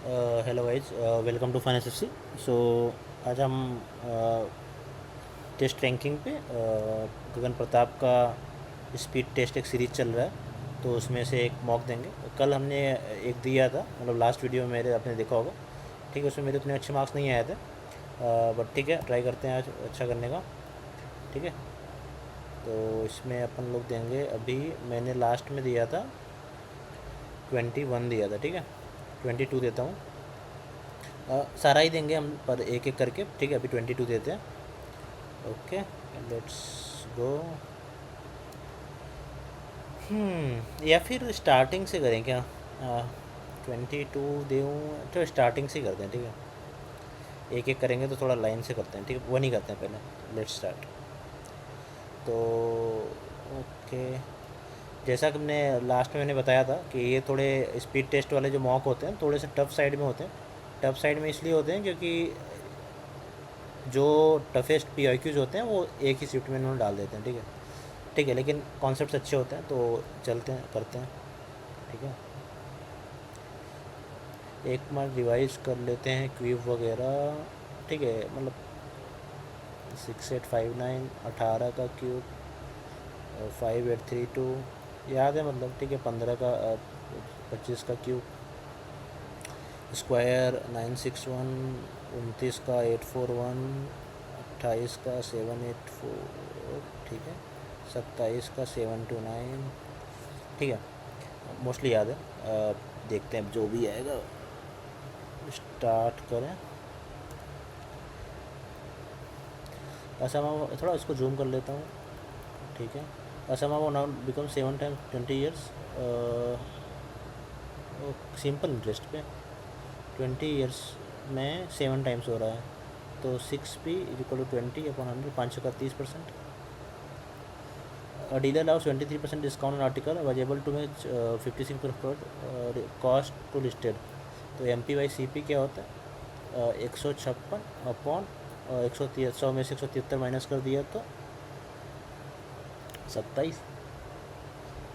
Hello guys, welcome to finance FC. So आज हम test ranking पे गगन प्रताप का स्पीड टेस्ट एक सीरीज चल रहा है, तो उसमें से एक मॉक देंगे। कल हमने एक दिया था, मतलब लास्ट वीडियो में मेरे आपने देखा होगा। ठीक है, उसमें मेरे उतने अच्छे मार्क्स नहीं आए थे, बट ठीक है, ट्राई करते हैं आज अच्छा करने का। ठीक है, तो इसमें अपन लोग देंगे। अभी मैंने लास्ट में दिया था 21 दिया था। ठीक है, 22 देता हूँ। सारा ही देंगे हम, पर एक एक करके। ठीक है, अभी 22 देते हैं। Okay, let's go. या फिर स्टार्टिंग से करें क्या? 22 दूँ तो स्टार्टिंग से ही करते हैं। ठीक है, एक एक करेंगे तो थोड़ा लाइन से करते हैं। ठीक है, वो नहीं करते हैं पहले। Let's start. तो ओके, जैसा कि हमने लास्ट में मैंने बताया था कि ये थोड़े स्पीड टेस्ट वाले जो मॉक होते हैं थोड़े से टफ साइड में होते हैं। टफ साइड में इसलिए होते हैं क्योंकि जो टफेस्ट पी आई क्यूज होते हैं वो एक ही शिफ्ट में इन्होंने डाल देते हैं। ठीक है, ठीक है, लेकिन कॉन्सेप्ट्स अच्छे होते हैं, तो चलते हैं करते हैं। ठीक है, एक बार रिवाइज कर लेते हैं क्यूब वगैरह। ठीक है, मतलब 6859 18 का क्यूब, 5832 याद है, मतलब ठीक है। 15 का 25 का क्यूब, स्क्वायर 961, 29 का 841, 28 का 784। ठीक है, 27 का 729। ठीक है, मोस्टली याद है। देखते हैं अब जो भी आएगा। स्टार्ट करें। असमा थोड़ा इसको जूम कर लेता हूँ। ठीक है, असमा वो now become 7 times 20 years. Simple interest पे 20 ईयर्स में 7 टाइम्स हो रहा है, तो 6p = 20/100, 5 का 30%। Dealer allows 23% discount on article, was able to match 56 cost to listed. तो MP/CP क्या होता है? 156 अपॉन 100 में से 173 माइनस कर दिया तो 27,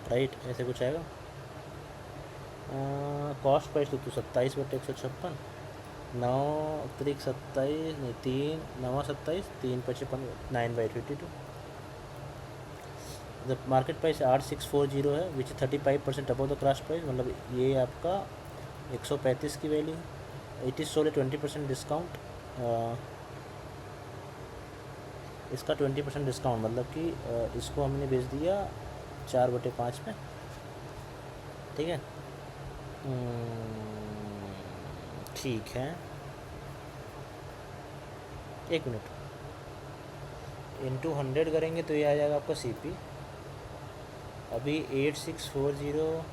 राइट? ऐसे कुछ आएगा। कॉस्ट प्राइस तो 27/156, 9 3 27 नहीं, 3 9 27, 3 55 9/52। द मार्केट प्राइस 8640 है, विच 35% अबव द क्रॉस प्राइस। मतलब ये आपका 135 की वैल्यू है। It is sold 20% discount. इसका 20% डिस्काउंट मतलब कि इसको हमने बेच दिया 4/5 में। ठीक है, ठीक है, एक मिनट। इंटू 100 करेंगे तो ये आ जाएगा आपका CP। अभी 8640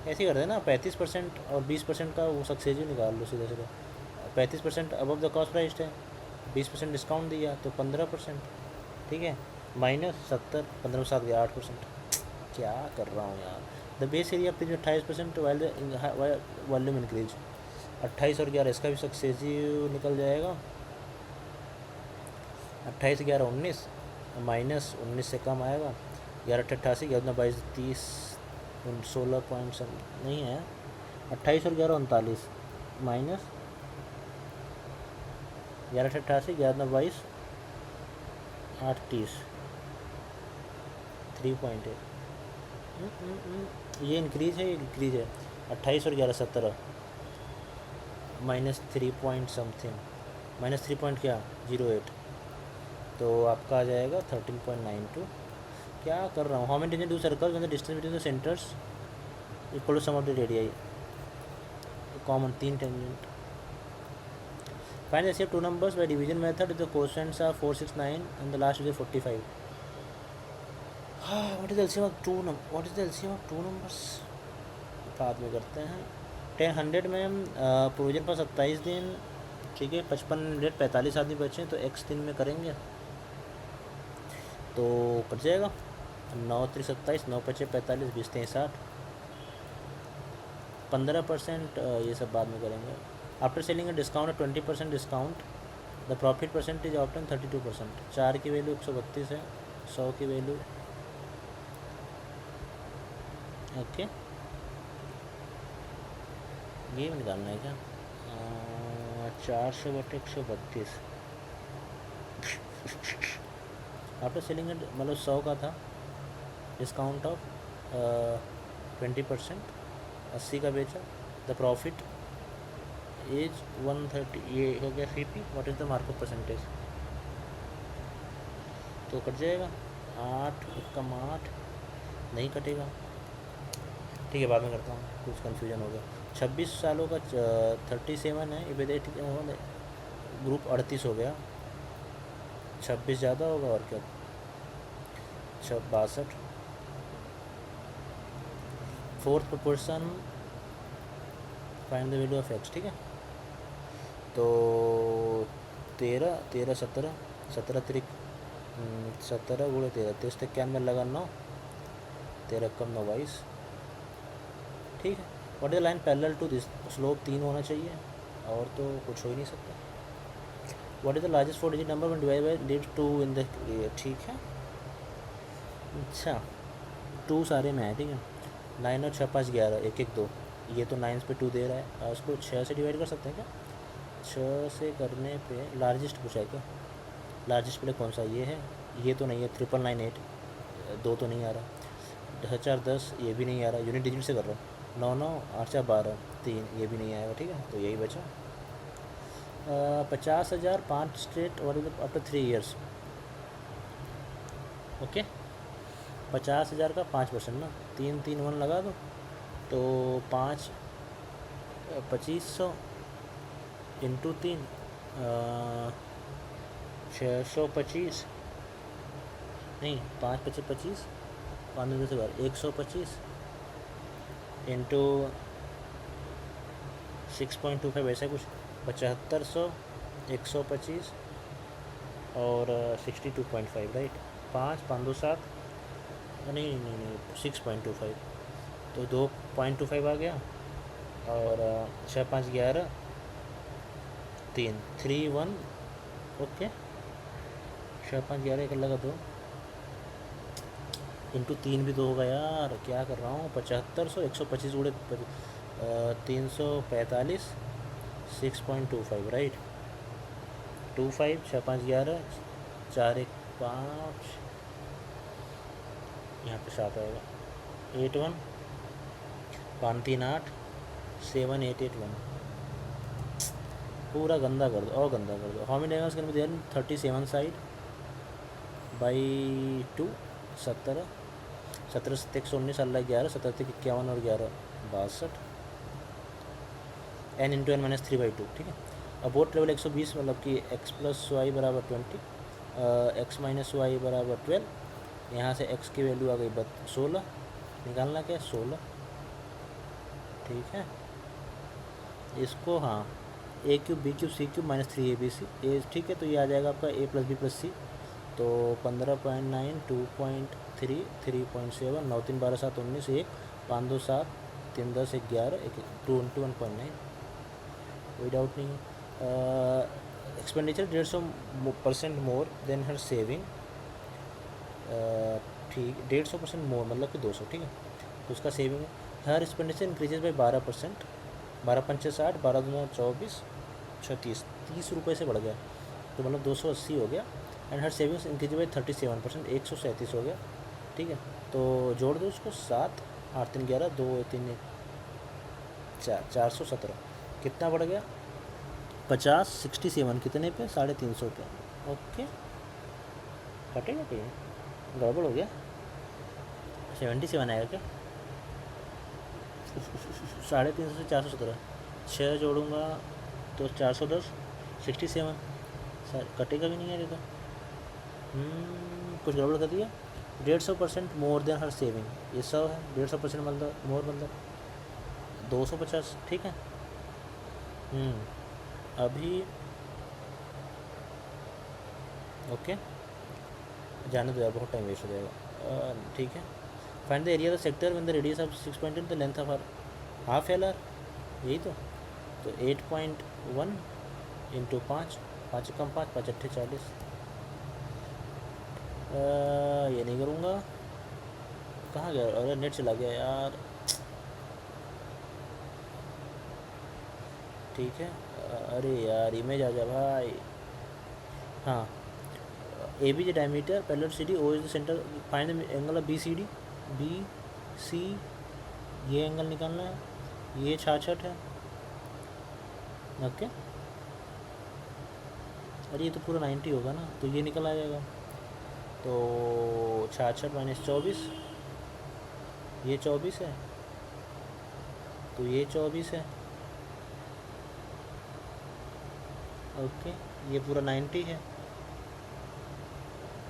ऐसे ही करते हैं ना, 35% और 20% का वो सक्सेस ही निकाल लो सीधे सीधे। 35% अबव द कॉस्ट प्राइस है, 20% डिस्काउंट दिया तो 15%। ठीक है, -70, 15 के साथ गया 8%। क्या कर रहा हूँ यार। The base area please 28% volume increase. 28 और 11 इसका भी सक्सेसिव निकल जाएगा। 28 11 19, -19 से कम आएगा। 11 88, 11 22 30, 16 पॉइंट सब नहीं है। 28 और 11 39, माइनस 11 88, 11 22 8 30, 3.8। ये इंक्रीज है, ये डिक्रीज है। 28 और 11 17, -3 पॉइंट समथिंग, -3 पॉइंट क्या 08, तो आपका आ जाएगा 13.92। क्या कर रहा हूँ? How many tangent do circle when the distance between the centres equal to sum of the radii. Common 3 tangent. Find the two numbers by division method, the quotients are 4 6 9 and the last is 45। What is the LCM of two numbers? बाद में करते हैं। 100 में provision पर 27 दिन। ठीक है, 55 आदमी बचे हैं, तो x दिन में करेंगे तो कट जाएगा। 9 3 27, 9 5 45, 20 3 60, 15%। ये सब बाद में करेंगे। After selling discount 20% discount, the profit percentage obtained 32%। 4 की वैल्यू 132 है, 100 की वैल्यू। ओके, ये निकालना है क्या? 400/132 आफ्टर सेलिंग मतलब 100 का था, डिस्काउंट ऑफ 20%, 80 का बेचा, द प्रॉफिट एज 130, ये हो गया CP। What is the markup percentage? तो कट जाएगा 8, कम 8 नहीं कटेगा, ठीक है बाद में करता हूँ, कुछ कन्फ्यूजन हो गया। 26 सालों का 37 है इवेडेट, ग्रुप 38 हो गया, 26 ज़्यादा होगा और क्या, 62। Fourth proportion find the value of x, ठीक है। तो 13 13 17 17 त्रिक 17 गुणे 13 23 तक क्या में लगा 9, 13 कम 9 22, ठीक है। What is line parallel to this? Slope 3 होना चाहिए और तो कुछ हो ही नहीं सकता। What is the largest 4 digit number when divide by leaves 2 in the, ठीक है। अच्छा 2 सारे में है, ठीक है। 9 और 6 5 11, 1 1 2, ये तो 9 पे 2 दे रहा है, और उसको 6 से डिवाइड कर सकते हैं क्या? 6 से करने पे लार्जेस्ट पूछा है क्या? लार्जेस्ट प्ले कौन सा? ये है, ये तो नहीं है, 9998, 2 तो नहीं आ रहा, 1010 ये भी नहीं आ रहा, यूनिट डिजिट से कर रहा हूँ, 9 9 8 4 12 3, ये भी नहीं आएगा, ठीक है। तो यही बचा 50,000 5 स्ट्रेट और आफ्टर 3 ईयर्स, ओके। 50,000 का 5% ना, 3 3 1 लगा दो, तो 5 2500 इंटू 3 625, नहीं 5 25 25, 5 में से बार 125 इंटू 6.25 ऐसा कुछ, 7500 125 और 62.5, राइट। 5 5 2 7, नहीं नहीं नहीं 6.25, तो 2.25 आ गया, और 6 5 11 3 3 1, ओके। 6 5 11 एक लगा 2 इंटू 3 भी 2 होगा यार, क्या कर रहा हूँ। 7500 125 उड़े 345 6.25, राइट। 25 6 5 11 4 1 5, यहाँ पे 7 आएगा, 8 1 5 3 8 7 8 8 1, पूरा गंदा कर दो और गंदा कर दो। How many diagonals can be there in 37 side by 2? 17 17 से 119, 11 17 तक 51 और 11 62, n इंटू एन माइनस 3/2, ठीक है। अबोट लेवल 120, मतलब कि x प्लस वाई बराबर 20, x माइनस वाई बराबर 12, यहाँ से x की वैल्यू आ गई 16, निकालना क्या है 16, ठीक है। इसको हाँ a cube b cube c cube minus 3abc, ए, ठीक है। तो ये आ जाएगा आपका a प्लस बी प्लस सी, तो 15.9 2.3 3.7 9 3 12 7 19 1 5 2 7 3 10 11 21.9, कोई डाउट नहीं है। एक्सपेंडिचर 150% मोर देन हर सेविंग, ठीक 150% मोर मतलब कि 200, ठीक है। तो उसका सेविंग है, हर एक्सपेंडिचर इंक्रीजेज बाई 12%, 12 पंचे 60, 12 दूना 24 36, 30 रुपये से बढ़ गया, तो मतलब 280 हो गया। And her savings increase by 37%, 137 हो गया, ठीक है। तो जोड़ दो उसको, 7 8 3 11 2 3 4 417, कितना बढ़ गया 50 67, कितने पे 350 पे, ओके। कटेगा कहीं, गड़बड़ हो गया, 77 आएगा क्या? 350 से 417, 6 जोड़ूंगा तो 410, 67, सर कटेगा भी नहीं है ये तो, कुछ गड़बड़ कर दिया। 150% मोर देन हर सेविंग, ये 100 है, 150% मतलब मोर मतलब 250, ठीक है। अभी ओके, जाने दो यार, बहुत टाइम वेस्ट हो जाएगा, ठीक है। Find the area of the sector when the radius of 6.8 the length of R half L R, यही तो 8.1 इंटू 5, 5 कम 5 5 अट्ठे 40, ये नहीं करूँगा, कहाँ गया, अरे नेट चला गया यार, ठीक है। अरे यार इमेज आ जा भाई। हाँ, A B the diameter parallel C D, O is the centre, find the angle of B C D. B C, ये एंगल निकालना है, ये 66 है। ओके, अरे ये तो पूरा 90 होगा ना, तो ये निकल आ जाएगा। तो 66 माइनस 24, ये 24 है, तो ये 24 है। ओके, ये पूरा 90 है,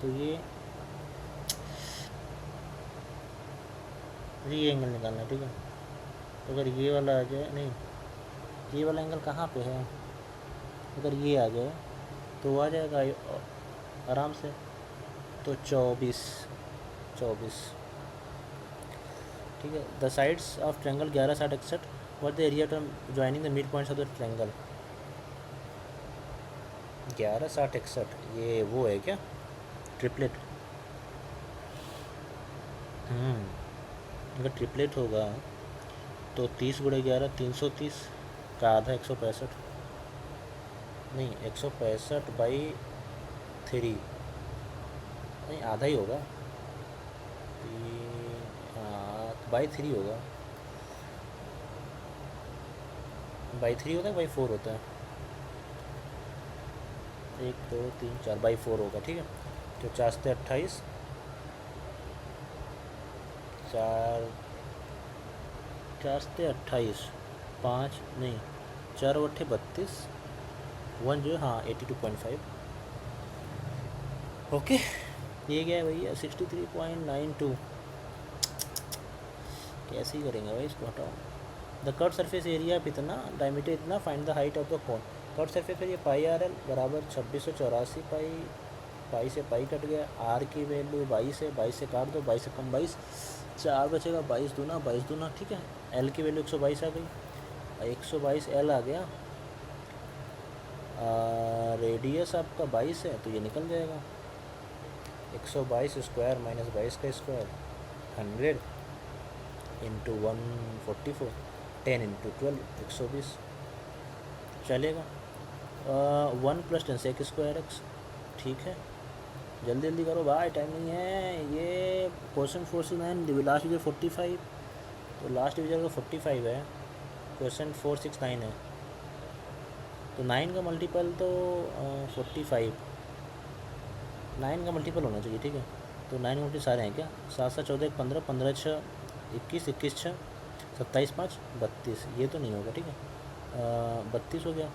तो ये एंगल निकालना है। ठीक है, तो अगर ये वाला आ जाए, नहीं ये वाला एंगल कहाँ पे है, अगर ये आ जाए तो आ जाएगा आराम से। तो 24, 24। ठीक है, the sides of triangle 11 60 61, what the area term joining the mid points of the triangle. 11 60 61, ये वो है क्या, ट्रिपलेट? अगर ट्रिपलेट होगा तो 30 गुणे 11 330 का आधा 165, नहीं 165/3, नहीं आधा ही होगा, बाई 3 होगा, बाई 3 होता है, बाई 4 होता है, 1 2 3 4 बाई 4 होगा। ठीक है, तो 4 से 28, 4 से 28, 5 नहीं 4 बट्ठे 32, 1 जो है हाँ 82.5। ओके, ये क्या है भैया 63.92। कैसे ही करेंगे भाई इसको, हटाओ। द कर्व सरफेस एरिया इतना, डायमीटर इतना, find the height of the cone. Curve surface पर ये पाई आर एल बराबर 2684 पाई, पाई से पाई कट गया, आर की वैल्यू 22 है, 22 से काट दो, 22 से कम 22, 4 बचेगा, 22 दूना 22 दूना। ठीक है, एल की वैल्यू 122 आ गई, 122 एल आ गया। रेडियस आपका 22 है, तो ये निकल जाएगा 122 स्क्वायर माइनस 22 का स्क्वायर, 100 इंटू 144, 10 इंटू 12, 120 चलेगा। 1 + 10 सेक स्क्वायर एक्स। ठीक है, जल्दी जल्दी करो भाई, टाइम नहीं है। ये क्वेश्चन 469, लास्ट डिविजन 45, तो लास्ट डिविजन का 45 है, क्वेश्चन 469 है, तो 9 का मल्टीपल तो 45, 9 का मल्टीपल होना चाहिए। ठीक है, तो 9 मल्टी सारे हैं क्या, 7 7 14 15, 15 6 21, 21 6 27 5 32, ये तो नहीं होगा। ठीक है, 32 हो गया,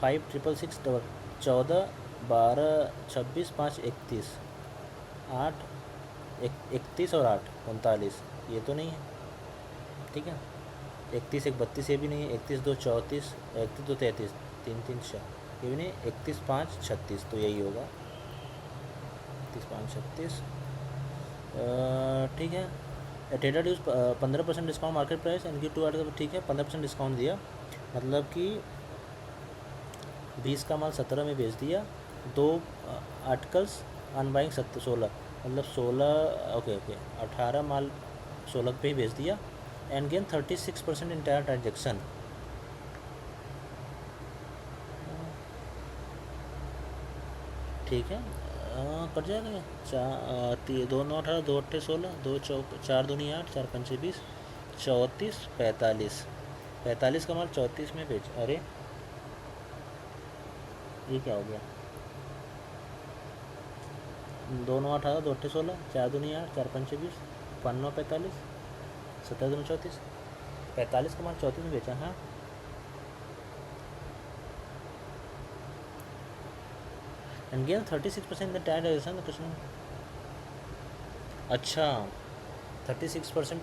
5 6 6 6 14 12 26 5 31, 8 31 और 8 39, ये तो नहीं है। ठीक है, 31 1 32, ये भी नहीं है। 31 2 34, 31 2 33, 3 3 6, ये भी नहीं। 31 5 36, तो यही होगा 31 5 36। ठीक है, trader use 15% discount market price and give 2 article. ठीक है, 15% डिस्काउंट दिया, मतलब कि 20 का माल 17 में बेच दिया, 2 आर्टिकल्स ऑन बाइंग 16, मतलब 16, ओके ओके 18 माल 16 पे ही बेच दिया, एंड गेन 36% इंटायर ट्रांजेक्शन। ठीक है, कट जाएगा ये, 2 9 18, 2 8 16, 2 4 दूनी 8, 4 5 20, 34 45, 45 का माल 34 में बेच, अरे ये क्या हो गया, 2 9 18, 2 8 16, 4 दूनी 8, 4 5 20, 5 9 45, 17 दूनी 34, 45 का माल 34 में बेचा। हाँ, and gain 36% the tyre direction कुछ नहीं। अच्छा, 36%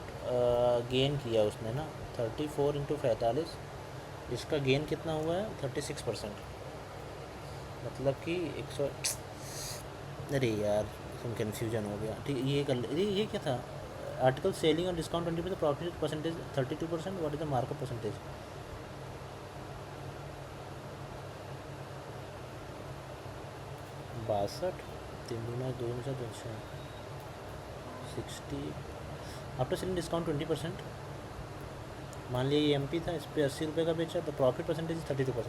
गेन किया उसने ना, 34 इंटू 45, इसका गेन कितना हुआ है 36%, मतलब कि 100। अरे यार इसमें कन्फ्यूजन हो गया। ठीक, ये कर ये क्या था, आर्टिकल सेलिंग और discount 20%, profit percentage 32%, what is the markup percentage. 62, 3 दूना 2 60, आफ्टर सेलिंग डिस्काउंट 20%, मान लिया ये MP था, इस पर 80 रुपये का बेचा, तो प्रॉफिट परसेंटेज 32%।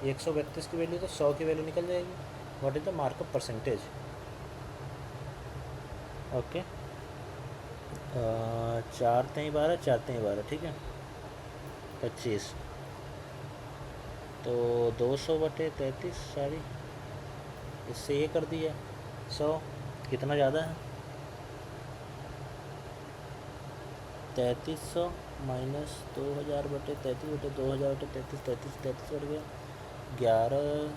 132 की वैल्यू तो 100 की वैल्यू निकल जाएगी। What is the markup percentage? Okay, 4×3=12, 4×3=12, ठीक है, 25। तो 200/33 सारी, इससे ये कर दिया 100। कितना ज़्यादा है? 3300 माइनस 2000/33/2000/33, 33 बढ़ गया 11।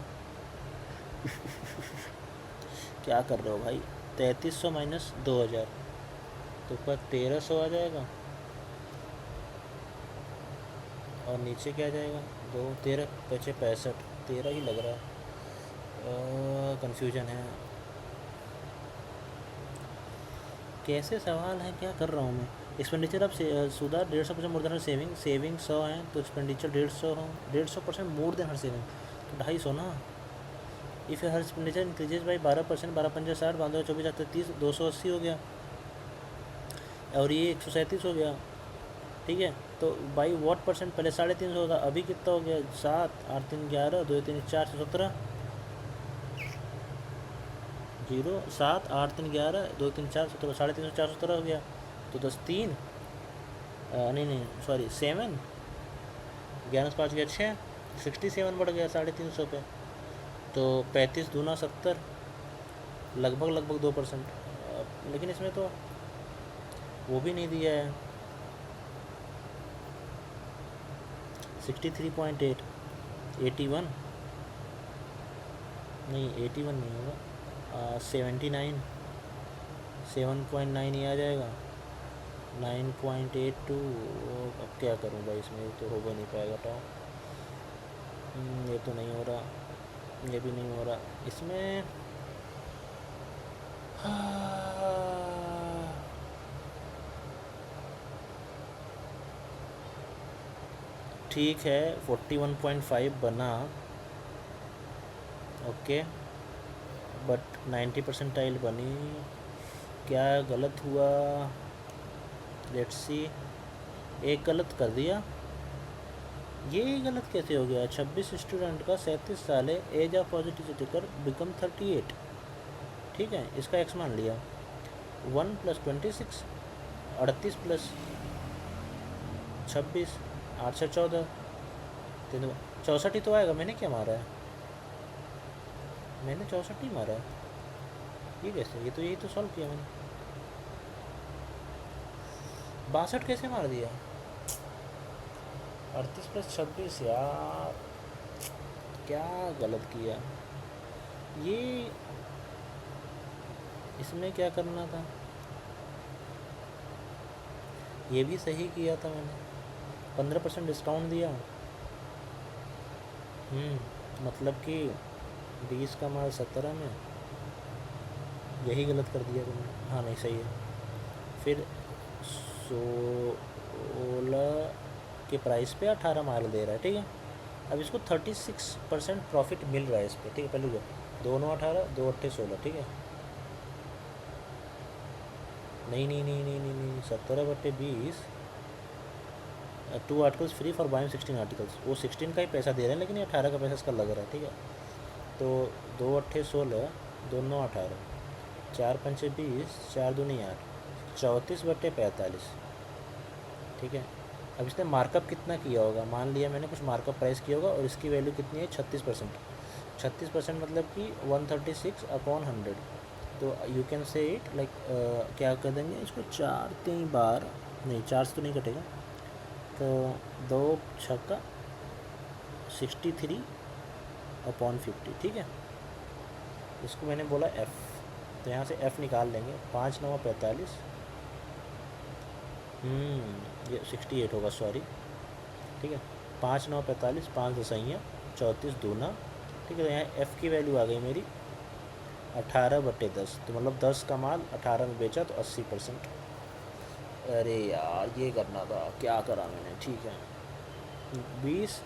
क्या कर रहे हो भाई? 3300 माइनस 2000 तो ऊपर 1300 आ जाएगा, और नीचे क्या आ जाएगा? 2 13 × 5 = 65, 13 ही लग रहा है। कंफ्यूजन है, कैसे सवाल है, क्या कर रहा हूँ मैं? Expenditure of Sudha 150% more than her saving, saving 100 है तो एक्सपेंडिचर 150 हो, 150% मोर देन हर सेविंग तो 250 ना। If her expenditure increases by 12%, 12×5 = 60, 12×24 = 30, 280 हो गया, और ये 137 हो गया, ठीक है। तो बाई वॉट परसेंट? पहले 350 होगा, अभी कितना हो गया? 7, 8 3 11, 2 3 4 17, 0 7 8 3 11, 2 3 4 17, 350 417 हो गया। तो 10 3 नहीं सॉरी 7, 11×5 = 6, 67 बढ़ गया 350 पे। तो 35 दूना 70, लगभग 2%। लेकिन इसमें तो वो भी नहीं दिया है। 63.8, 81 नहीं, 81 नहीं होगा, 79, 7.9 ही आ जाएगा, 9.82। अब क्या करूँ भाई, इसमें तो हो भी नहीं पाएगा टाओ। ये तो नहीं हो रहा, ये भी नहीं हो रहा इसमें। ठीक है, 41.5 बना, ओके, बट 90% बनी। क्या गलत हुआ? Let's see. एक गलत कर दिया, ये गलत कैसे हो गया? 26 स्टूडेंट का 37 साल है, एज ऑफ पॉजिटिव टिकर बिकम 38, ठीक है, इसका एक्स मान लिया। 1 + 26, 38 + 26, 8 से 14, 64 ही तो आएगा। मैंने क्या मारा है? मैंने 64 ही मारा है। ये कैसे? ये तो यही तो सॉल्व किया मैंने। 62 कैसे मार दिया? 38 + 26 यार, क्या गलत किया? ये इसमें क्या करना था? ये भी सही किया था मैंने, 15% डिस्काउंट दिया। मतलब कि 20 का माल 17 में, यही गलत कर दिया तुमने। हाँ नहीं सही है। फिर 16 के प्राइस पे 18 माल दे रहा है, ठीक है। अब इसको 36% प्रॉफिट मिल रहा है इस पर, ठीक है। पहले जो 2 9 18, 2 8 16, ठीक है। नहीं 17/20, 2 articles free for buying 16 articles. वो 16 का ही पैसा दे रहे हैं, लेकिन ये 18 का पैसा इसका लग रहा है, ठीक है। तो 2 8 16, 2 9 18, 4 5 20, 4 दूनी 8, 34/45, ठीक है। अब इसने मार्कअप कितना किया होगा? मान लिया मैंने कुछ मार्कअप प्राइस किया होगा, और इसकी वैल्यू कितनी है? 36%। 36% मतलब कि 136/100। तो you can say it like, क्या कर देंगे इसको? 4×3 नहीं, 4 से तो नहीं कटेगा, तो 2 छक्का 63/50, ठीक है। इसको मैंने बोला F, तो यहाँ से F निकाल लेंगे। 5 9 45, ये 68 होगा, सॉरी, ठीक है। 5 9 45, 5 दसैयाँ 34 दूना, ठीक है। तो यहाँ F की वैल्यू आ गई मेरी 18/10, तो मतलब 10 का माल 18 में बेचा तो 80%। अरे यार, ये करना था, क्या करा मैंने, ठीक है। 20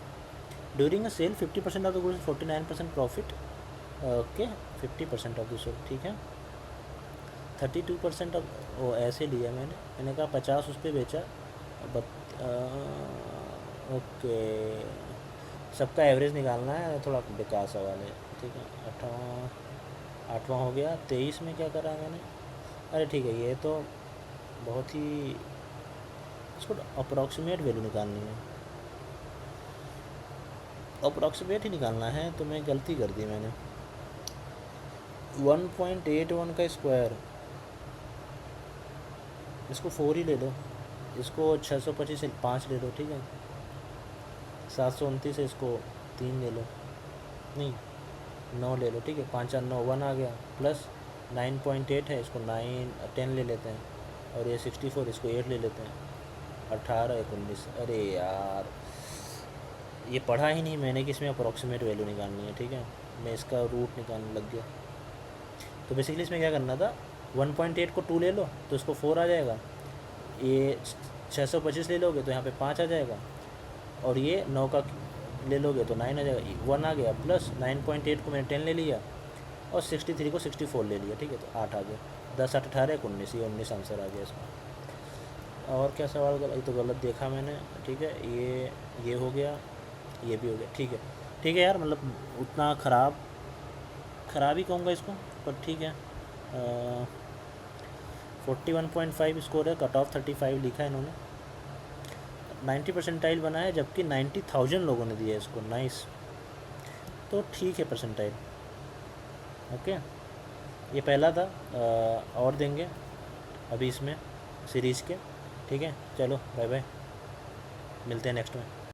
during a sale 50% off the goods, 49% profit, okay, 50% off the sale, ठीक है। 32% ऑफ, वो ऐसे लिया मैंने कहा 50 उस पर बेचा, ओके, सबका एवरेज निकालना है, थोड़ा बेकार सवाल है। ठीक है, आठवां हो गया। 23 में क्या करा है मैंने? अरे ठीक है, ये तो बहुत ही, इसको अप्रॉक्सीमेट वैल्यू निकालनी है, अप्रॉक्सीमेट ही निकालना है, तो मैं गलती कर दी मैंने। 1.81 का स्क्वायर, इसको 4 ही ले लो, इसको 625 से 5 ले लो, ठीक है। 729 से इसको 3 ले लो, नहीं 9 ले लो, ठीक है। 5 और 9 1 आ गया, प्लस 9.8 है, इसको 10 ले लेते हैं, और ये 64, इसको 8 ले लेते हैं। 18 19, अरे यार ये पढ़ा ही नहीं मैंने कि इसमें अप्रॉक्सीमेट वैल्यू निकालनी है, ठीक है। मैं इसका रूट निकालने लग गया। तो बेसिकली इसमें क्या करना था, 1.8 को 2 ले लो तो इसको 4 आ जाएगा, ये 625 ले लोगे तो यहाँ पे 5 आ जाएगा, और ये 9 का ले लोगे तो 9 आ जाएगा, 1 आ गया, प्लस 9.8 को मैंने 10 ले लिया, और 63 को 64 ले लिया, ठीक है, तो 8 आ गया। 10 8 18 19, ये 19 आंसर आ गया इसमें। और क्या सवाल गलत, ये तो गलत देखा मैंने, ठीक है। ये हो गया, ये भी हो गया, ठीक है। ठीक है यार, मतलब उतना ख़राब ही कहूँगा इसको, पर ठीक है। 41.5 स्कोर है, कट ऑफ 35 लिखा है इन्होंने। 90 परसेंटाइल बना है, जबकि 90,000 लोगों ने दिया है इसको, नाइस। तो ठीक है परसेंटाइल, ओके। ये पहला था, और देंगे अभी इसमें सीरीज़ के, ठीक है। चलो बाय बाय, मिलते हैं नेक्स्ट में।